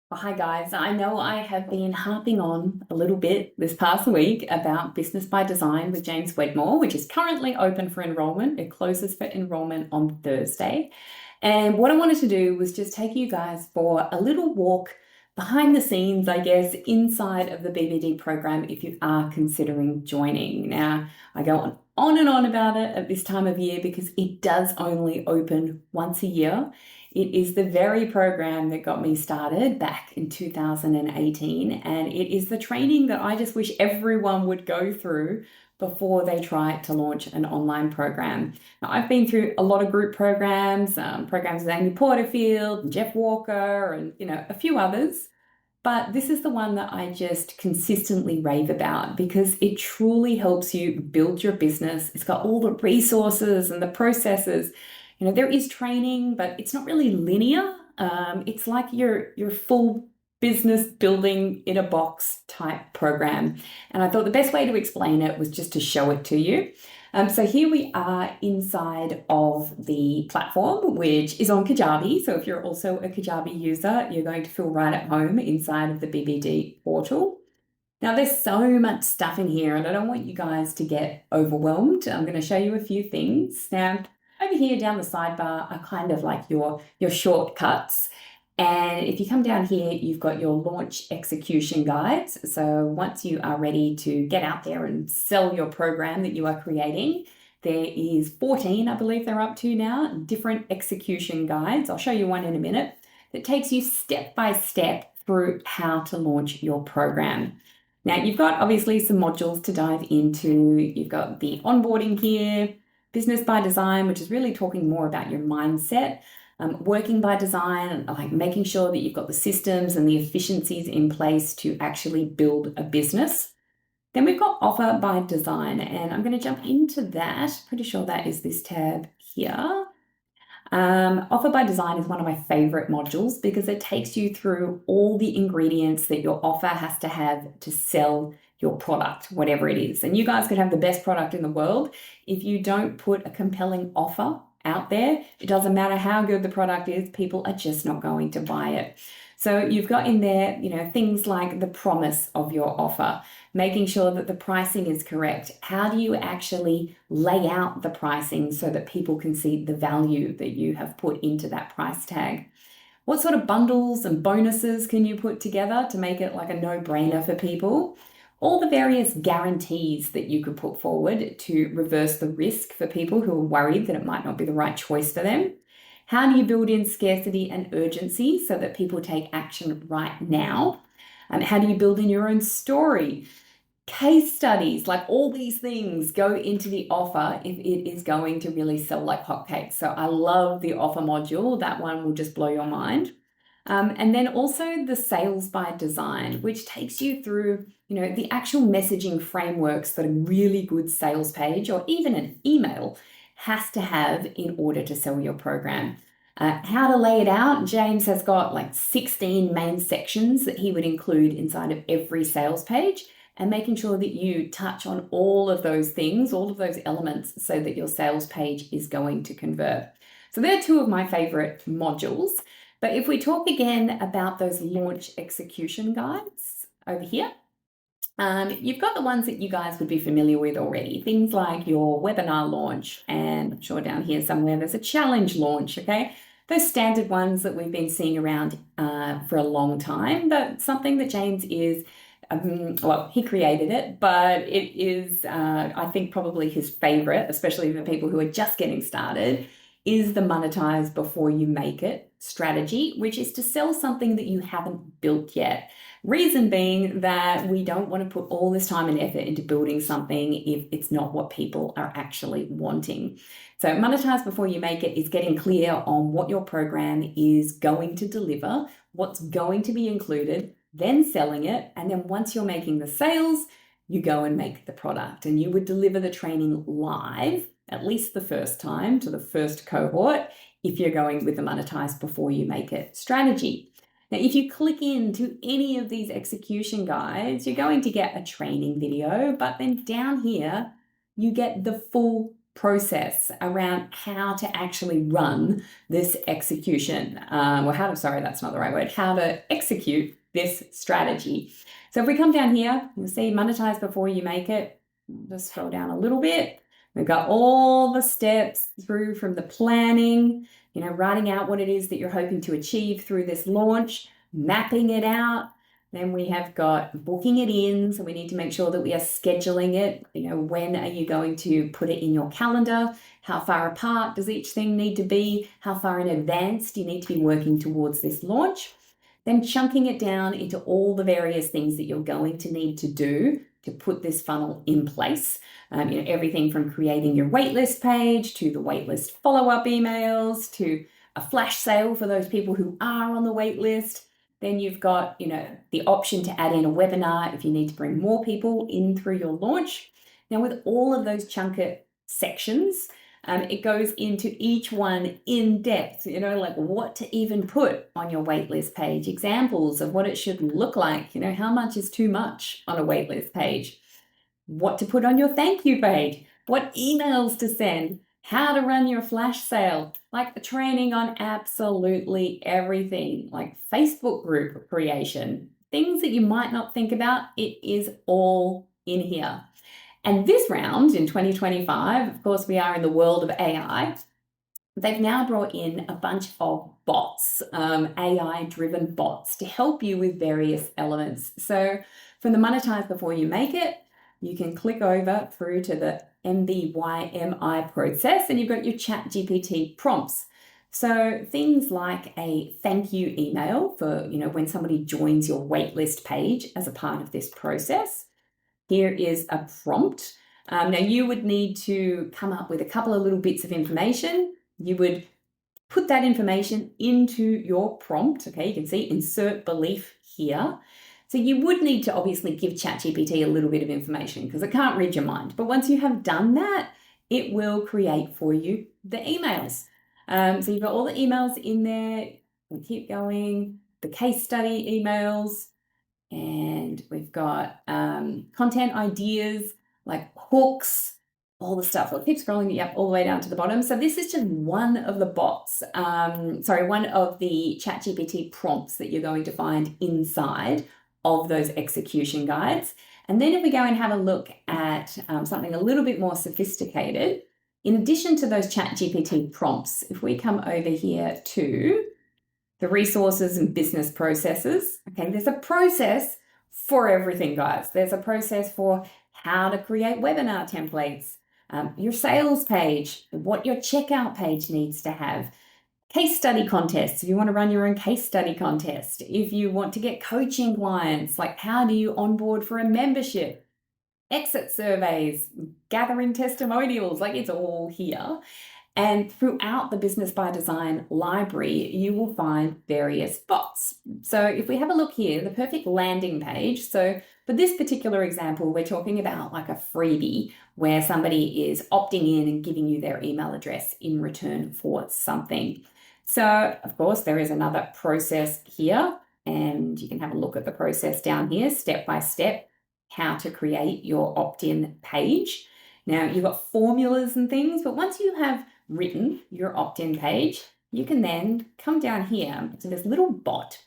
Well, hi guys. I know I have been harping on a little bit this past week about Business by Design with James Wedmore, which is currently open for enrollment. It closes for enrollment on Thursday. And what I wanted to do was just take you guys for a little walk behind the scenes, I guess, inside of the BBD program if you are considering joining. Now, I go on and on about it at this time of year because it does only open once a year. It is the very program that got me started back in 2018, and it is the training that I just wish everyone would go through before they try to launch an online program. Now, I've been through a lot of group programs, programs with Amy Porterfield, and Jeff Walker, and a few others. But this is the one that I just consistently rave about because it truly helps you build your business. It's got all the resources and the processes. There is training, but it's not really linear. It's like your full business building in a box type program. And I thought the best way to explain it was just to show it to you. So here we are inside of the platform, which is on Kajabi. So if you're also a Kajabi user, you're going to feel right at home inside of the BBD portal. Now, there's so much stuff in here, and I don't want you guys to get overwhelmed. I'm going to show you a few things. Now, over here down the sidebar are kind of like your shortcuts. And if you come down here, you've got your launch execution guides. So once you are ready to get out there and sell your program that you are creating, there is 14, I believe they're up to now, different execution guides. I'll show you one in a minute that takes you step by step through how to launch your program. Now, you've got obviously some modules to dive into. You've got the onboarding here, Business by Design, which is really talking more about your mindset. Working by design, like making sure that you've got the systems and the efficiencies in place to actually build a business. Then we've got Offer by Design, and I'm going to jump into that. Pretty sure that is this tab here. Offer by Design is one of my favorite modules because it takes you through all the ingredients that your offer has to have to sell your product, whatever it is. And you guys could have the best product in the world. If you don't put a compelling offer out there, it doesn't matter how good the product is, people are just not going to buy it. So you've got in there, things like the promise of your offer, making sure that the pricing is correct. How do you actually lay out the pricing so that people can see the value that you have put into that price tag? What sort of bundles and bonuses can you put together to make it like a no-brainer for people? All the various guarantees that you could put forward to reverse the risk for people who are worried that it might not be the right choice for them. How do you build in scarcity and urgency so that people take action right now? How do you build in your own story? Case studies, like all these things go into the offer if it is going to really sell like hotcakes. So I love the offer module. That one will just blow your mind. And then also the Sales by Design, which takes you through, the actual messaging frameworks that a really good sales page or even an email has to have in order to sell your program. How to lay it out. James has got like 16 main sections that he would include inside of every sales page, and making sure that you touch on all of those things, all of those elements, so that your sales page is going to convert. So they're two of my favorite modules. But if we talk again about those launch execution guides over here, you've got the ones that you guys would be familiar with already. Things like your webinar launch, and I'm sure down here somewhere there's a challenge launch, okay? Those standard ones that we've been seeing around for a long time, but something that James is, well, he created it, but it is, I think, probably his favorite, especially for people who are just getting started, is the monetize before you make it strategy, which is to sell something that you haven't built yet. Reason being that we don't want to put all this time and effort into building something if it's not what people are actually wanting. So monetize before you make it is getting clear on what your program is going to deliver, what's going to be included, then selling it. And then once you're making the sales, you go and make the product, and you would deliver the training live, at least the first time, to the first cohort, if you're going with the monetize before you make it strategy. Now, if you click into any of these execution guides, you're going to get a training video, but then down here, you get the full process around how to actually run this execution. That's not the right word, how to execute this strategy. So if we come down here, you'll see monetize before you make it. Just scroll down a little bit. We've got all the steps through from the planning, writing out what it is that you're hoping to achieve through this launch, mapping it out. Then we have got booking it in. So we need to make sure that we are scheduling it. When are you going to put it in your calendar? How far apart does each thing need to be? How far in advance do you need to be working towards this launch? Then chunking it down into all the various things that you're going to need to do to put this funnel in place. Everything from creating your waitlist page to the waitlist follow-up emails to a flash sale for those people who are on the waitlist. Then you've got, the option to add in a webinar if you need to bring more people in through your launch. Now, with all of those chunker sections, it goes into each one in depth, like what to even put on your waitlist page, examples of what it should look like, how much is too much on a waitlist page, what to put on your thank you page, what emails to send, how to run your flash sale, like a training on absolutely everything, like Facebook group creation, things that you might not think about, it is all in here. And this round in 2025, of course, we are in the world of AI. They've now brought in a bunch of bots, AI-driven bots, to help you with various elements. So from the monetize before you make it, you can click over through to the MBYMI process, and you've got your ChatGPT prompts. So things like a thank you email for, when somebody joins your waitlist page as a part of this process. Here is a prompt. Now you would need to come up with a couple of little bits of information. You would put that information into your prompt. Okay, you can see insert belief here. So you would need to obviously give ChatGPT a little bit of information because it can't read your mind. But once you have done that, it will create for you the emails. So you've got all the emails in there. We'll keep going. The case study emails. And we've got content ideas like hooks, all the stuff. I'll keep scrolling all the way down to the bottom. So this is just one of the bots, one of the ChatGPT prompts that you're going to find inside of those execution guides. And then if we go and have a look at something a little bit more sophisticated, in addition to those ChatGPT prompts, if we come over here to the resources and business processes. Okay, there's a process for everything, guys. There's a process for how to create webinar templates, your sales page, what your checkout page needs to have, case study contests, if you want to run your own case study contest, if you want to get coaching clients, like how do you onboard for a membership, exit surveys, gathering testimonials, like it's all here. And throughout the Business by Design library, you will find various bots. So if we have a look here, the perfect landing page. So for this particular example, we're talking about like a freebie where somebody is opting in and giving you their email address in return for something. So of course, there is another process here, and you can have a look at the process down here, step by step, how to create your opt-in page. Now you've got formulas and things, but once you have written your opt-in page, you can then come down here to this little bot,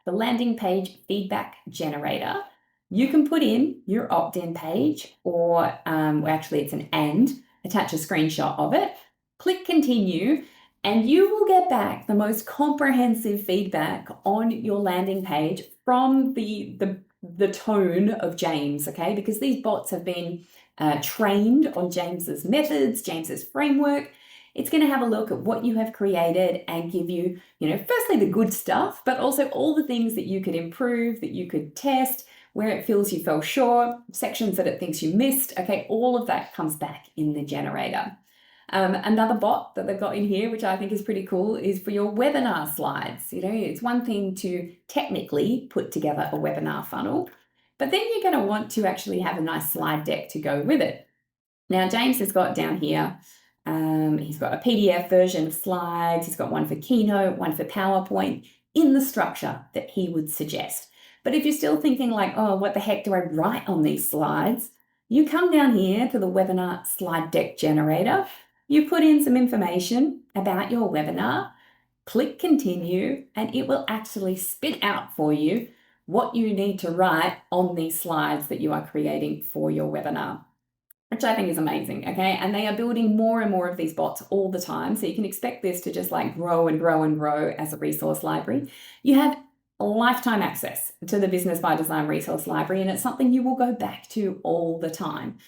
the landing page feedback generator. You can put in your opt-in page, or actually it's an and, attach a screenshot of it, click continue, and you will get back the most comprehensive feedback on your landing page from the tone of James, okay? Because these bots have been trained on James's methods, James's framework. It's going to have a look at what you have created and give you, firstly the good stuff, but also all the things that you could improve, that you could test, where it feels you fell short, sections that it thinks you missed. Okay, all of that comes back in the generator. Another bot that they've got in here, which I think is pretty cool, is for your webinar slides. It's one thing to technically put together a webinar funnel, but then you're going to want to actually have a nice slide deck to go with it. Now, James has got down here, he's got a PDF version of slides, he's got one for Keynote, one for PowerPoint, in the structure that he would suggest. But if you're still thinking like, oh, what the heck do I write on these slides? you come down here to the webinar slide deck generator, you put in some information about your webinar, click continue, and it will actually spit out for you what you need to write on these slides that you are creating for your webinar, which I think is amazing, okay? And they are building more and more of these bots all the time. So you can expect this to just like grow and grow and grow as a resource library. You have lifetime access to the Business by Design resource library, and it's something you will go back to all the time.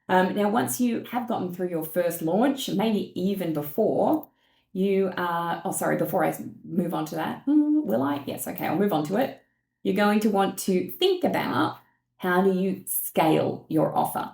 Now, once you have gotten through your first launch, maybe even before, before I move on to that, will I? Yes, okay, I'll move on to it. You're going to want to think about how do you scale your offer.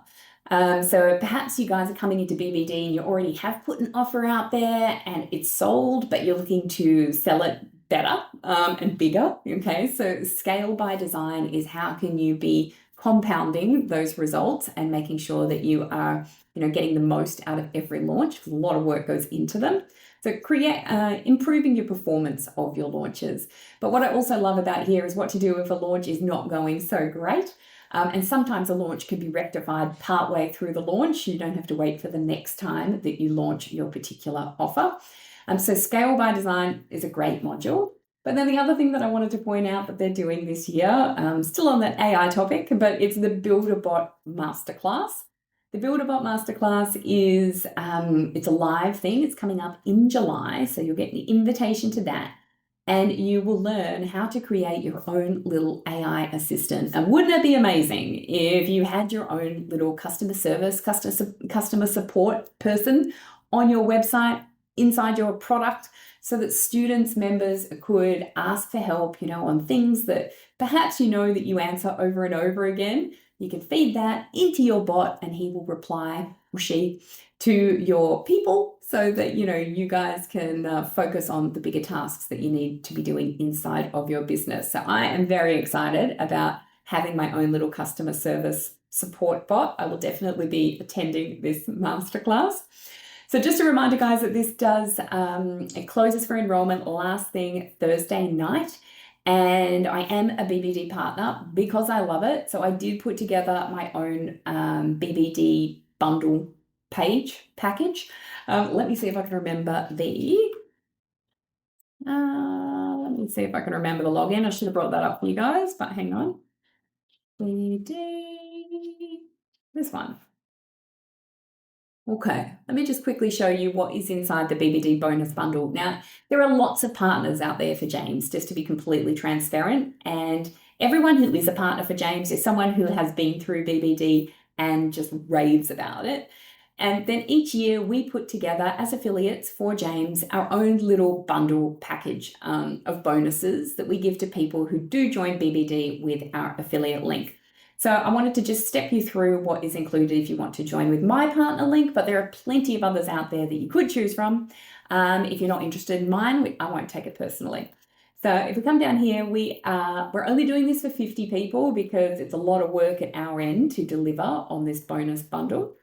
So perhaps you guys are coming into BBD and you already have put an offer out there and it's sold, but you're looking to sell it better and bigger. Okay, so scale by design is how can you be compounding those results and making sure that you are, getting the most out of every launch, because a lot of work goes into them. So improving your performance of your launches. But what I also love about here is what to do if a launch is not going so great. And sometimes a launch can be rectified partway through the launch. You don't have to wait for the next time that you launch your particular offer. So Scale by Design is a great module. But then the other thing that I wanted to point out that they're doing this year, still on that AI topic, but it's the Builderbot Masterclass. The Builderbot Masterclass is, it's a live thing. It's coming up in July, so you'll get the invitation to that. And you will learn how to create your own little AI assistant. And wouldn't it be amazing if you had your own little customer service, customer support person on your website, inside your product, so that students, members could ask for help, on things that perhaps that you answer over and over again. You can feed that into your bot and he will reply, or she, to your people so that, you guys can focus on the bigger tasks that you need to be doing inside of your business. So I am very excited about having my own little customer service support bot. I will definitely be attending this masterclass. So just a reminder, guys, that this it closes for enrollment last thing Thursday night. And I am a BBD partner because I love it. So I did put together my own BBD bundle package. Let me see if I can remember let me see if I can remember the login. I should have brought that up for you guys, but hang on. BBD, this one. Okay, let me just quickly show you what is inside the BBD bonus bundle. Now, there are lots of partners out there for James, just to be completely transparent. And everyone who is a partner for James is someone who has been through BBD and just raves about it. And then each year we put together as affiliates for James our own little bundle package of bonuses that we give to people who do join BBD with our affiliate link. So I wanted to just step you through what is included if you want to join with my partner link, but there are plenty of others out there that you could choose from. If you're not interested in mine, I won't take it personally. So if we come down here, we're only doing this for 50 people because it's a lot of work at our end to deliver on this bonus bundle.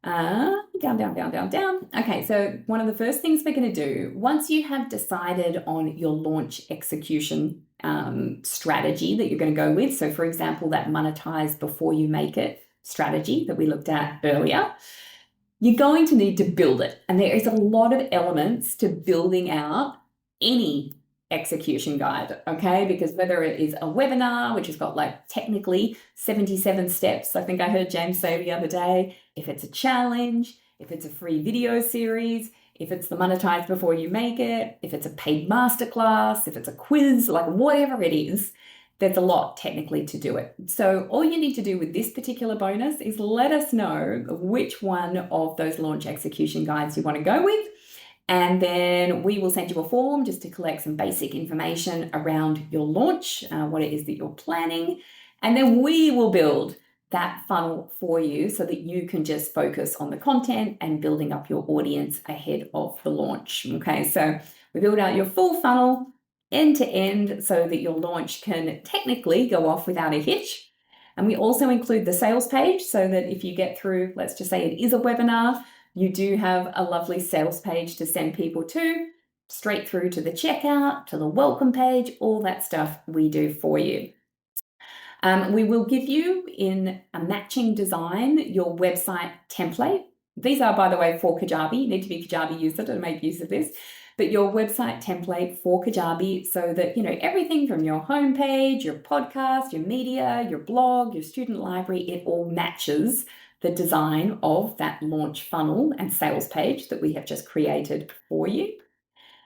Down. Okay, so one of the first things we're going to do, once you have decided on your launch execution strategy that you're going to go with, so for example, that monetize before you make it strategy that we looked at earlier, you're going to need to build it. And there is a lot of elements to building out any execution guide, okay? Because whether it is a webinar, which has got like technically 77 steps, I think I heard James say the other day, if it's a challenge, if it's a free video series, if it's the monetize before you make it, if it's a paid masterclass, if it's a quiz, like whatever it is, there's a lot technically to do it. So all you need to do with this particular bonus is let us know which one of those launch execution guides you want to go with. And then we will send you a form just to collect some basic information around your launch, what it is that you're planning. And then we will build that funnel for you so that you can just focus on the content and building up your audience ahead of the launch. Okay, so we build out your full funnel end to end so that your launch can technically go off without a hitch. And we also include the sales page so that if you get through, let's just say it is a webinar, you do have a lovely sales page to send people to, straight through to the checkout, to the welcome page, all that stuff we do for you. We will give you in a matching design your website template. These are, by the way, for Kajabi. You need to be a Kajabi user to make use of this. But your website template for Kajabi, so that, everything from your homepage, your podcast, your media, your blog, your student library, it all matches the design of that launch funnel and sales page that we have just created for you.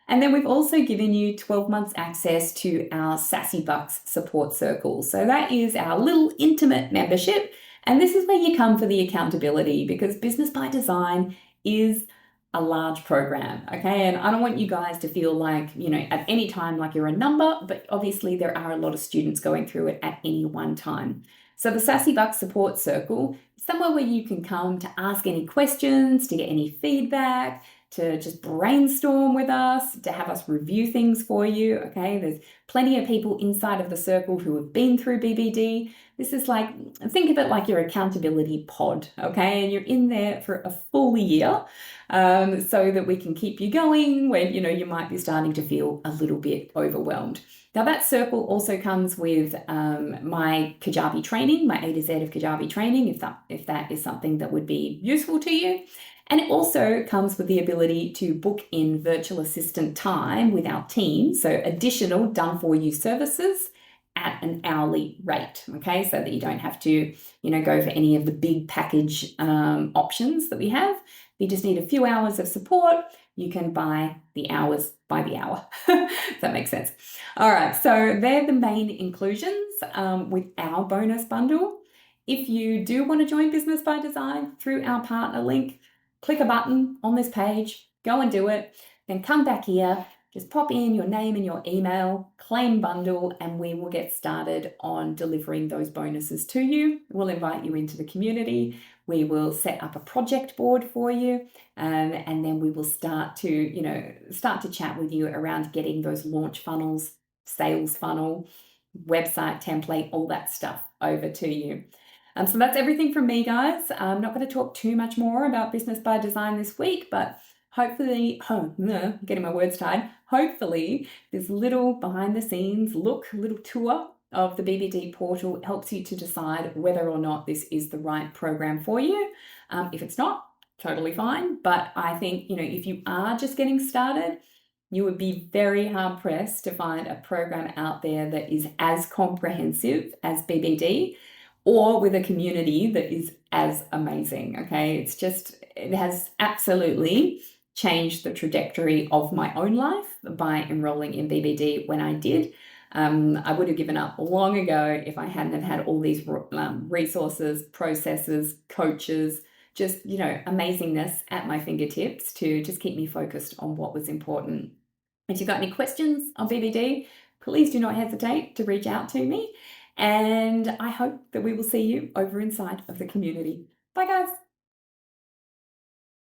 And then we've also given you 12 months access to our Sassy Bucks support circle. So that is our little intimate membership. And this is where you come for the accountability, because Business by Design is a large program, okay? And I don't want you guys to feel like, at any time like you're a number, but obviously there are a lot of students going through it at any one time. So the Sassy Bucks support circle is somewhere where you can come to ask any questions, to get any feedback, to just brainstorm with us, to have us review things for you, okay? There's plenty of people inside of the circle who have been through BBD. This is like, think of it like your accountability pod, okay? And you're in there for a full year, so that we can keep you going when, you might be starting to feel a little bit overwhelmed. Now that circle also comes with my Kajabi training, my A to Z of Kajabi training, if that is something that would be useful to you. And it also comes with the ability to book in virtual assistant time with our team, so additional done-for-you services at an hourly rate, okay? So that you don't have to, go for any of the big package options that we have. If you just need a few hours of support, you can buy the hours by the hour, if that makes sense. All right, so they're the main inclusions with our bonus bundle. If you do want to join Business by Design through our partner link, click a button on this page, go and do it, then come back here, just pop in your name and your email, claim bundle, and we will get started on delivering those bonuses to you. We'll invite you into the community. We will set up a project board for you, and then we will start to chat with you around getting those launch funnels, sales funnel, website template, all that stuff over to you. So that's everything from me, guys. I'm not going to talk too much more about Business by Design this week, but hopefully, getting my words tied, hopefully this little behind the scenes little tour of the BBD portal helps you to decide whether or not this is the right program for you. If it's not, totally fine. But I think, if you are just getting started, you would be very hard pressed to find a program out there that is as comprehensive as BBD, or with a community that is as amazing, okay? It has absolutely changed the trajectory of my own life by enrolling in BBD when I did. I would have given up long ago if I hadn't have had all these resources, processes, coaches, just, amazingness at my fingertips to just keep me focused on what was important. If you've got any questions on BBD, please do not hesitate to reach out to me. And I hope that we will see you over inside of the community. Bye, guys.